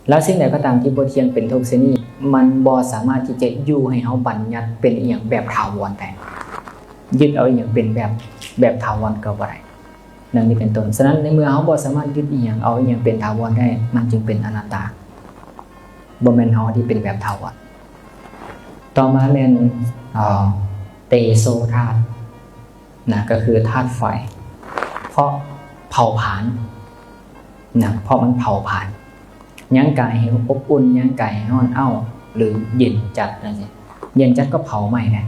แล้วสิ่งใดก็ตามที่บ่เที่ยงเป็นทุกข์เสียนี้มันบ่สามารถที่จะอยู่ให้เฮาบัญญัติเป็นอีหยังแบบถาวรได้ยึดเอาอีหยังเป็นแบบถาวรก็บ่ได้ดังนี้เป็นต้นฉะนั้นในเมื่อเฮาบ่สามารถยึดอีหยังเอาอีหยังเป็นถาวรได้มันจึงเป็นอนัตตาบ่แม่นเฮาที่เป็นแบบถาวรต่อมาแม่นเตโสธาตุนะก็คือธาตุไฟเพราะเผาผลาญนะเพราะมันเผาผลาญยังกายให้อบอุ่นยังกายให้ร้อนอ้าวหรือเย็นจัดนั่นสิเย็นจัดก็เผาไหม้ได้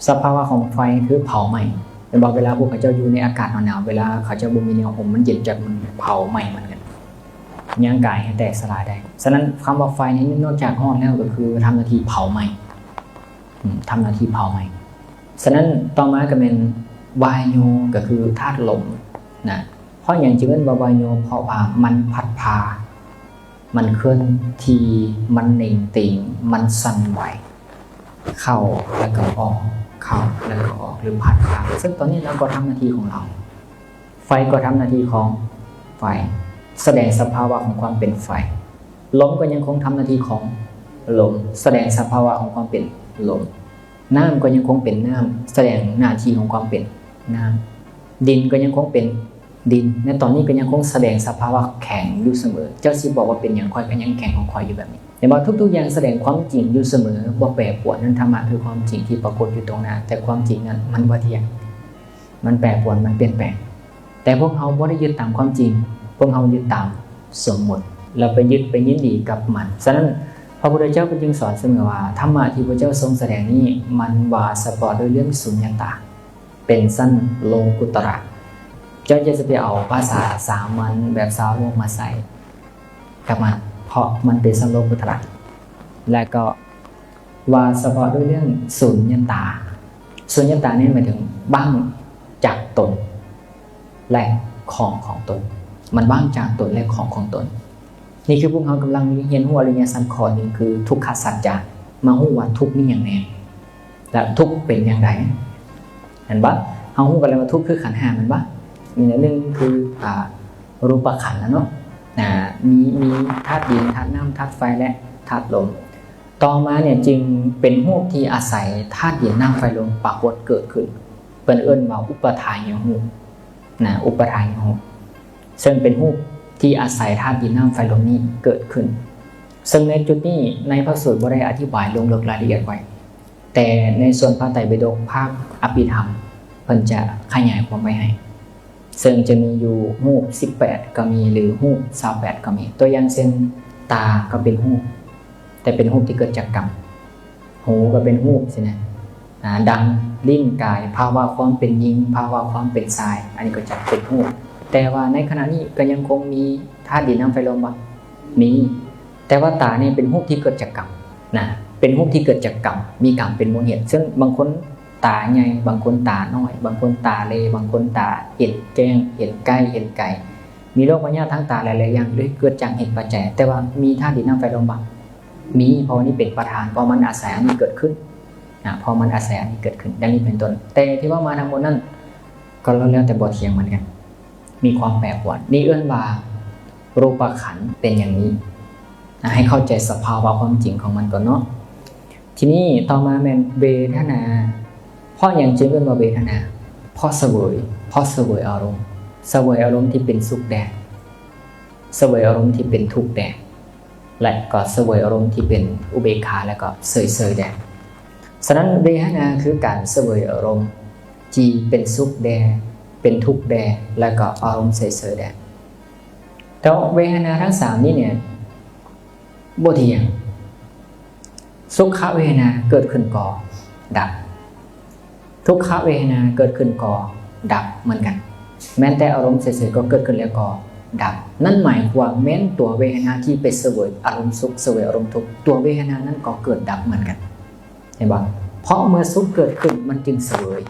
สภาวะของไฟคือเผาไหม้เป็นบอกเวลาพวกเขาเจ้าอยู่ในอากาศหนาวเวลาเขาเจ้าบ่มีแนวห่มมันเย็นจัดมันเผาไหม้เหมือนกันยังกายให้แตกสลายได้ฉะนั้นคำว่าไฟนี้นอกจากร้อนแล้วก็คือทำหน้าที่เผาไหม้ทำหน้าที่เผาไหม้ฉะนั้นต่อมาก็เป็นวายโยก็คือธาตุลมนะเพราะอย่างจึงเป็นวายโยเพราะว่ามันพัดพามันเคลื่อนที่มันเน่งติงมันสั่นไหวเข้าแล้วก็ออกเข้าแล้วก็ออกหรือพัดพาซึ่งตอนนี้เราก็ทำหน้าที่ของเราไฟก็ทำหน้าที่ของไฟแสดงสภาวะของความเป็นไฟลมก็ยังคงทำหน้าที่ของลมแสดงสภาวะของความเป็นลมน้ำก็ยังคงเป็นน้ำแสดงหน้าที่ของความเป็นน้ำดินก็ยังคงเป็นดินในตอนนี้ก็ยังคงแสดงสภาวะแข็งอยู่เสมอเจ้าสิบอกว่าเป็นอย่างค่อยก็ยังแข็งของค่อยอยู่แบบนี้แต่ว่าทุกๆอย่างแสดงความจริงอยู่เสมอบ่แปรปรวนนั้นธรรมะคือความจริงที่ปรากฏอยู่ตรงหน้าแต่ความจริงนั้นมันบ่เที่ยงมันแปรปรวนมันเปลี่ยนแปลงแต่พวกเขาบ่ได้ยึดตามความจริงพวกเขายึดตามสมมติเราไปยึดไปยินดีกับมันฉะนั้นพระพุทธเจ้าจึงสอนเสมอว่าธรรมะที่พระเจ้าทรงแสดงนี้มันว่าสปอร์ตด้วยเรื่องสุญญตาเป็นสั้นโลกุตระเจ้าจะไปเอาภาษาสามัญแบบสาวโลกมาใส่กับมันเพราะมันเป็นสั้นโลกุตระและก็ว่าสปอร์ตด้วยเรื่องสุญญตาสุญญตานี่หมายถึงบ้างจากตนและของตนมันบ้างจากตนและของตนนี่คือพวกเขากำลังเรียนหัวเรียนสันคอหนึ่งคือทุกขสัจจะมาหูว่าทุกนี่อย่างไรและทุกเป็นอย่างไรเห็นปะเขาหูกันเลยว่าทุกคือขันธ์ห้ามันปะมีในเรื่องคือรูปขันธ์แล้วเนาะมีธาตุดินธาตุน้ำธาตุไฟและธาตุลมต่อมาเนี่ยจึงเป็นรูปที่อาศัยธาตุดินน้ำไฟลมปรากฏเกิดขึ้นเป็นเอิ้นว่าอุปทายรูปอุปทายรูปซึ่งเป็นรูปที่อาศัยธาตุดินน้ำไฟลมนี้เกิดขึ้นซึ่งในจุดนี้ในพระสูตรบ่ได้อธิบายลงลึกรายละเอียดไว้แต่ในส่วนพระไตรปิฎกภาคอภิธรรมเพิ่นจะขยายความไว้ให้ซึ่งจะมีอยู่รูป18ก็มีหรือรูป28ก็มีตัวอย่างเช่นตาก็เป็นรูปแต่เป็นรูปที่เกิดจากกรรมหูก็เป็นรูปใช่ไหมดังลิ้นกายภาวะความเป็นหญิงภาวะความเป็นชายอันนี้ก็จะเป็นรูปแต่ว่าในขณะนี้ก็ยังคงมีธาตุดินน้ำไฟลมมีแต่ว่าตาเนี่ยเป็นรูปที่เกิดจากกรรมเป็นรูปที่เกิดจากกรรมมีกรรมเป็นมูลเหตุซึ่งบางคนตาใหญ่บางคนตาน้อยบางคนตาเลบางคนตาเห็นแจ้งเห็นใกล้เห็นไกลมีโรคพยาธิทั้งตาหลายๆอย่างด้วยเกิดจากเหตุปัจจัยแต่ว่ามีธาตุดินน้ำไฟลมมีเพราะนี่เป็นประธานเพราะมันอาศัยอันนี้เกิดขึ้นพอมันอาศัยอันนี้เกิดขึ้นดังนี้เป็นต้นแต่ที่ว่ามาทั้งหมดนั้นก็แล้วแต่บ่เที่ยงเหมือนกันมีความแปรปรวนนี่เอื้อนว่ารูปขันธ์เป็นอย่างนี้ให้เข้าใจสภาวะความจริงของมันก่อนเนาะทีนี้ต่อมาแม่นเวทนาเพราะอย่างจึงเอื้อนว่าเวทนาเพราะเสวยอารมณ์เสวยอารมณ์ที่เป็นสุขแดงเสวยอารมณ์ที่เป็นทุกข์แดงและก็เสวยอารมณ์ที่เป็นอุเบกขาและก็เสยแดงฉะนั้นเวทนาคือการเสวยอารมณ์ที่เป็นสุขแดงเป็นทุกข์แดงและก็อารมณ์เสยแดงแต่เวทนาทั้ง3นี้เนี่ยบ่เที่ยงสุขเวทนาเกิดขึ้นก่อดับทุกขเวทนาเกิดขึ้นก่อดับเหมือนกันแม้แต่อารมณ์เสยๆก็เกิดขึ้นแล้วก็ดับนั่นหมายความแม้นตัวเวทนาที่ไปเสวยอารมณ์สุขเสวยอารมณ์ทุกข์ตัวเวทนานั้นก็เกิดดับเหมือนกันเห็นบ่เพราะเมื่อสุขเกิดขึ้นมันจึงเสวย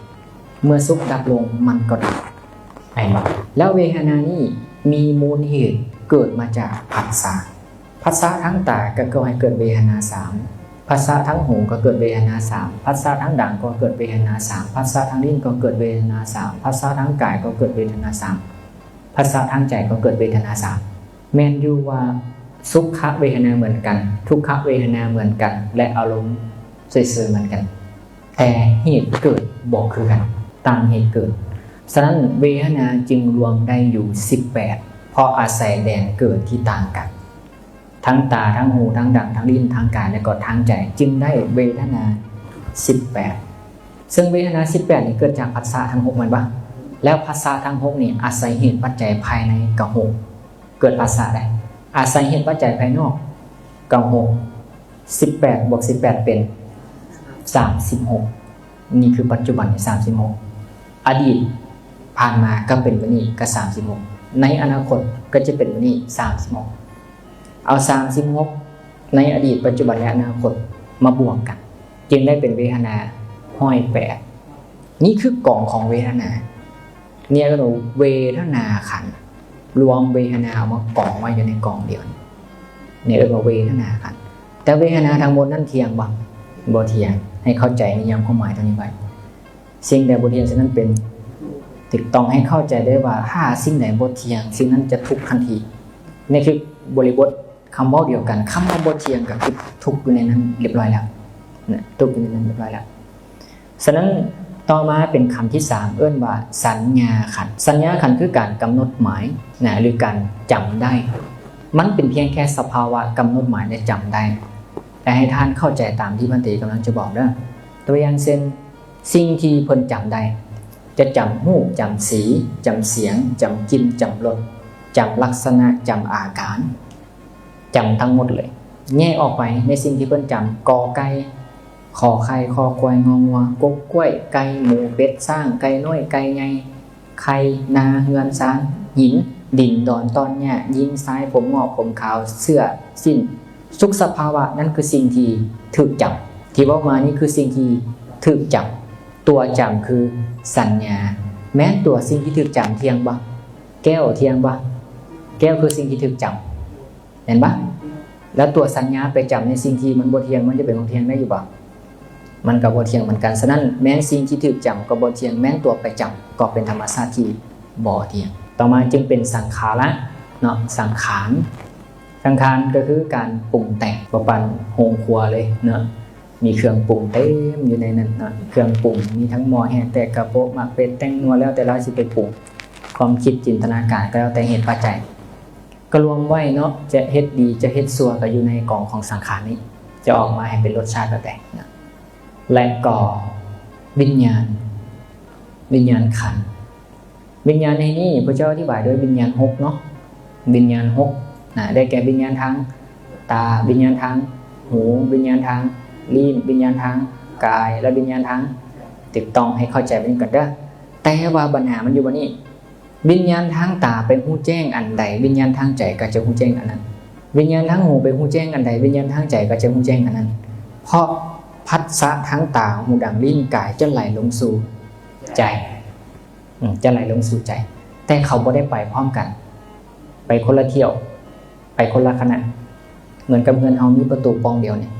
เมื่อสุขดับลงมันก็ดับเห็นบ่แล้วเวทนานี้มีมูลเหตุเกิดมาจากผัสสะทั้งตาก็ก่อให้เกิดเวทนา3ผัสสะทั้งหูก็เกิดเวทนา3ผัสสะทั้งดังก็เกิดเวทนา3ผัสสะทั้งลิ้นก็เกิดเวทนา3ผัสสะทั้งกายก็เกิดเวทนา3ผัสสะทั้งใจก็เกิดเวทนา3แม่นอยู่ว่า สุขเวทนาเหมือนกันทุกขเวทนาเหมือนกันและอารมณ์เสื่อมเหมือนกันแต่เหตุเกิดบอกคือกันต่างเหตุเกิดฉะนั้นเวทนาจึงรวมได้อยู่18เพราะอาศัยแดนเกิดที่ต่างกันทั้งตาทั้งหูทั้งดั่งทั้งลิ้นทั้งกายและก็ทั้งใจจึงได้เวทนา18ซึ่งเวทนา18นี่เกิดจากภาษาทั้ง6มันบ้างแล้วภาษาทั้ง6นี่อาศัยเหตุปัจจัยภายในกับ6เกิดภาษาได้อาศัยเหตุปัจจัยภายนอกกับ6 18 บวก 18เป็น36นี่คือปัจจุบัน36อดีตผ่านมาก็เป็นวันนี้ก็36ในอนาคตก็จะเป็นวันนี้36เอา36ในอดีตปัจจุบันและอนาคตมาบวกกันจึงได้เป็นเวทนา108นี่คือกล่องของเวทนาเนี่ยก็เรียกเวทนาขันธ์รวมเวทนาเอามากล่องไว้อยู่ในกล่องเดียวเนี่ยเรียกว่าเวทนาขันธ์แต่เวทนาทั้งหมดนั่นเที่ยงบ่บ่เที่ยงให้เข้าใจนิยามความหมายตรงนี้ไว้สิ่งใดบ่เที่ยงฉะนั้นเป็นถูกต้องให้เข้าใจได้ว่าถ้าสิ่งใดบ่เที่ยงสิ่งนั้นจะทุกข์ทันทีนี่คือบริบทคำว่าเดียวกันคำว่าบ่เที่ยงกับทุกข์อยู่ในนั้นเรียบร้อยแล้วนะทุกข์อยู่ในนั้นเรียบร้อยแล้วฉะนั้นต่อมาเป็นคำที่3เอิ้นว่าสัญญาขันธ์สัญญาขันธ์คือการกำหนดหมายนะหรือการจำได้มันเป็นเพียงแค่สภาวะกำหนดหมายและจำได้แต่ให้ท่านเข้าใจตามที่พันตีกำลังจะบอกเด้อตัวอย่างเช่นสิ่งที่เพิ่นจำได้จะจำรูปจำสีจำเสียงจำกลิ่นจำรสจำลักษณะจำอาการจำทั้งหมดเลยแยกออกไปในสิ่งที่เพิ่นจำกอไก่ขอไข่คอควายงองัวกบกล้วยไก่หมูเป็ดสร้างไก่น้อยไก่ใหญ่ไข่นาเฮือนช้างหินดินดอนตอนหญ้ายิ้มซ้ายผมงอกผมขาวเสื้อสิ้นทุกสภาวะนั่นคือสิ่งที่ถูกจำที่ว่ามานี่คือสิ่งที่ถูกจำตัวจำคือสัญญาแม้ตัวสิ่งที่ถูกจำเที่ยงบ่แก้วเที่ยงบ่แก้วคือสิ่งที่ถูกจำเห็นบ่แล้วตัวสัญญาไปจำในสิ่งที่มันบ่เที่ยงมันจะเป็นของเที่ยงได้อยู่บ่มันก็บ่เที่ยงเหมือนกันฉะนั้นแม้สิ่งที่ถูกจำก็บ่เที่ยงแม้ตัวไปจำก็เป็นธรรมชาติที่บ่เที่ยงต่อมาจึงเป็นสังขารเนาะสังขารก็คือการปรุงแต่งประปันโฮงครัวเลยเนาะมีเครื่องปรุงเต็มอยู่ในนั้นเนาะเครื่องปรุงมีทั้งหม้อแห้งแต่กระโปะหมักเป็ดแตงนัวแล้วแต่เราสิไปปรุงความคิดจินตนาการก็แล้วแต่เหตุปัจจัยก็รวมไว้เนาะจะเฮ็ดดีจะเฮ็ดชั่วก็อยู่ในกล่องของสังขารนี้จะออกมาให้เป็นรสชาติแบบใดนะและก็วิญญาณขันธ์วิญญาณในนี้พระเจ้าอธิบายด้วยวิญญาณ6เนาะวิญญาณ6นะได้แก่วิญญาณทางตาวิญญาณทางหูวิญญาณทางลิ้นวิญญาณทางกายและวิญญาณทางถูกต้องให้เข้าใจเป็นกันเด้อแต่ว่าปัญหามันอยู่ว่านี้วิญญาณทางตาไปฮู้แจ้งอันใดวิญญาณทางใจก็จะฮู้แจ้งอันนั้นวิญญาณทางหูไปฮู้แจ้งอันใดวิญญาณทางใจก็จะฮู้แจ้งอันนั้นเพราะผัสสะทางตาหูดังลิ้นกายจะไหลลงสู่ใจจะไหลลงสู่ใจแต่เขาบ่ได้ไปพร้อมกันไปคนละเที่ยวไปคนละขณะเหมือนกับเงินเฮามีประตูปองเดียวเนี่ย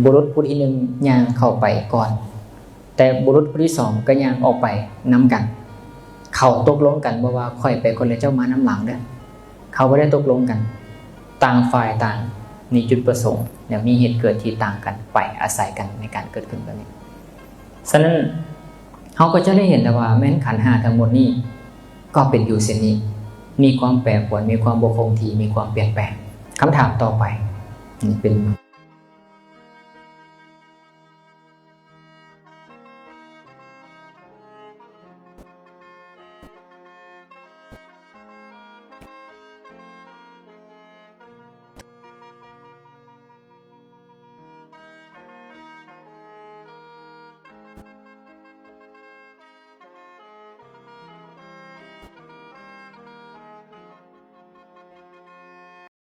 บุรุษผู้ที่1ย่างเข้าไปก่อนแต่บุรุษผู้ที่2ก็ย่างออกไปนํกันเขาตกลงกันว่าค่อยไปคนละเจ้ามาน้ำหลังเด้อเขาบ่ได้ตกลงกันต่างฝ่ายต่างมีจุดประสงค์และมีเหตุเกิดที่ต่างกันไปอาศัยกันในการเกิดขึ้นแบบนี้ฉะนั้นเขาก็จะได้เห็นว่าแม้นขันธ์5ทั้งหมดนี้ก็เป็นอยู่เช่นนี้มีความแปรปรวนมีความบ่คงที่มีความเปลี่ยนแปลงคำถามต่อไปนี่เป็น